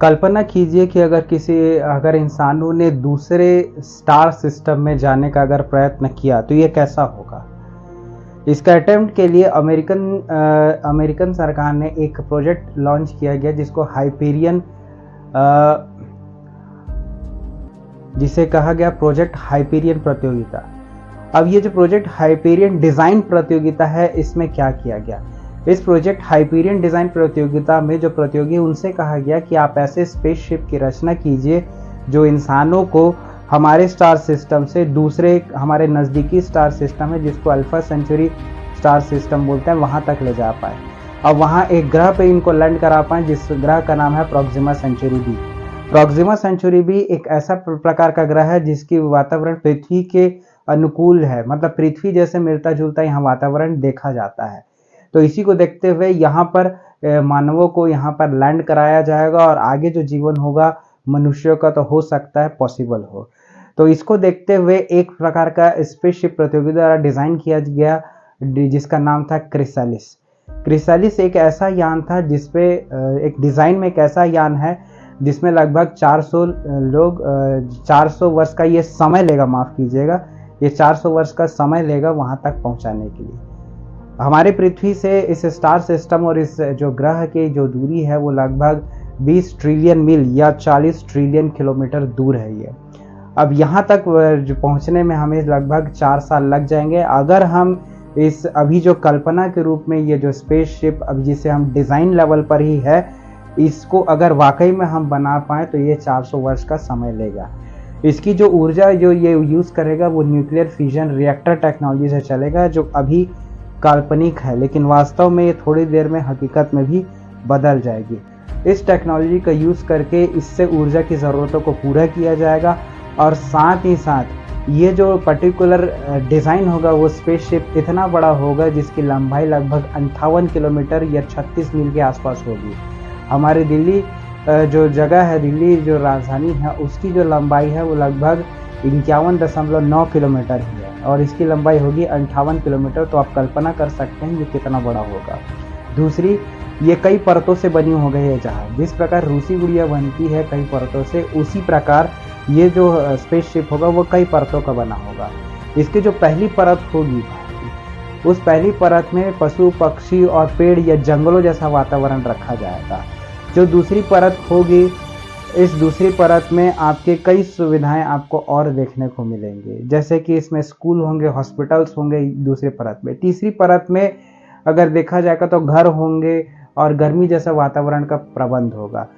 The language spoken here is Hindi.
कल्पना कीजिए कि अगर इंसानों ने दूसरे स्टार सिस्टम में जाने का अगर प्रयत्न किया तो ये कैसा होगा। इसका अटेम्प्ट के लिए अमेरिकन सरकार ने एक प्रोजेक्ट लॉन्च किया गया जिसको हाइपेरियन जिसे कहा गया प्रोजेक्ट हाइपेरियन प्रतियोगिता। अब ये जो प्रोजेक्ट हाइपेरियन डिज़ाइन प्रतियोगिता है, इसमें क्या किया गया। इस प्रोजेक्ट हाइपेरियन डिज़ाइन प्रतियोगिता में जो प्रतियोगी उनसे कहा गया कि आप ऐसे स्पेसशिप की रचना कीजिए जो इंसानों को हमारे स्टार सिस्टम से दूसरे हमारे नज़दीकी स्टार सिस्टम है जिसको अल्फा सेंचुरी स्टार सिस्टम बोलते हैं, वहाँ तक ले जा पाए। अब वहाँ एक ग्रह पे इनको लैंड करा पाए जिस ग्रह का नाम है Proxima Centauri B. Proxima Centauri B एक ऐसा प्रकार का ग्रह है जिसकी वातावरण पृथ्वी के अनुकूल है, मतलब पृथ्वी जैसे मिलता जुलता यहाँ वातावरण देखा जाता है। तो इसी को देखते हुए यहाँ पर मानवों को यहाँ पर लैंड कराया जाएगा और आगे जो जीवन होगा मनुष्यों का तो हो सकता है पॉसिबल हो। तो इसको देखते हुए एक प्रकार का स्पेसशिप प्रतियोगिता द्वारा डिज़ाइन किया गया जिसका नाम था क्रिसालिस। क्रिसालिस एक ऐसा यान था जिसपे एक डिज़ाइन में एक ऐसा यान है जिसमें लगभग 400 वर्ष का ये समय लेगा, माफ़ कीजिएगा, ये 400 वर्ष का समय लेगा वहाँ तक पहुँचाने के लिए। हमारे पृथ्वी से इस स्टार सिस्टम और इस जो ग्रह की जो दूरी है वो लगभग 20 ट्रिलियन मील या 40 ट्रिलियन किलोमीटर दूर है ये। अब यहाँ तक जो पहुँचने में हमें लगभग 4 साल लग जाएंगे। अगर हम इस अभी जो कल्पना के रूप में ये जो स्पेसशिप अब जिसे हम डिज़ाइन लेवल पर ही है, इसको अगर वाकई में हम बना पाएँ तो ये 400 वर्ष का समय लेगा। इसकी जो ऊर्जा जो ये यूज़ करेगा वो न्यूक्लियर फ्यूजन रिएक्टर टेक्नोलॉजी से चलेगा जो अभी काल्पनिक है, लेकिन वास्तव में ये थोड़ी देर में हकीकत में भी बदल जाएगी। इस टेक्नोलॉजी का यूज़ करके इससे ऊर्जा की ज़रूरतों को पूरा किया जाएगा और साथ ही साथ ये जो पर्टिकुलर डिज़ाइन होगा वो स्पेसशिप इतना बड़ा होगा जिसकी लंबाई लगभग 58 किलोमीटर या 36 मील के आसपास होगी। हमारी दिल्ली जो जगह है, दिल्ली जो राजधानी है, उसकी जो लंबाई है वो लगभग 51.9 किलोमीटर ही है और इसकी लंबाई होगी 58 किलोमीटर। तो आप कल्पना कर सकते हैं ये कितना बड़ा होगा। दूसरी, ये कई परतों से बनी हो गई है जहाज। जिस प्रकार रूसी गुड़िया बनती है कई परतों से, उसी प्रकार ये जो स्पेसशिप होगा वो कई परतों का बना होगा। इसकी जो पहली परत होगी, उस पहली परत में पशु पक्षी और पेड़ या जंगलों जैसा वातावरण रखा जाएगा। जो दूसरी परत होगी, इस दूसरी परत में आपके कई सुविधाएं आपको और देखने को मिलेंगे, जैसे कि इसमें स्कूल होंगे, हॉस्पिटल्स होंगे दूसरी परत में। तीसरी परत में अगर देखा जाएगा तो घर होंगे और गर्मी जैसा वातावरण का प्रबंध होगा।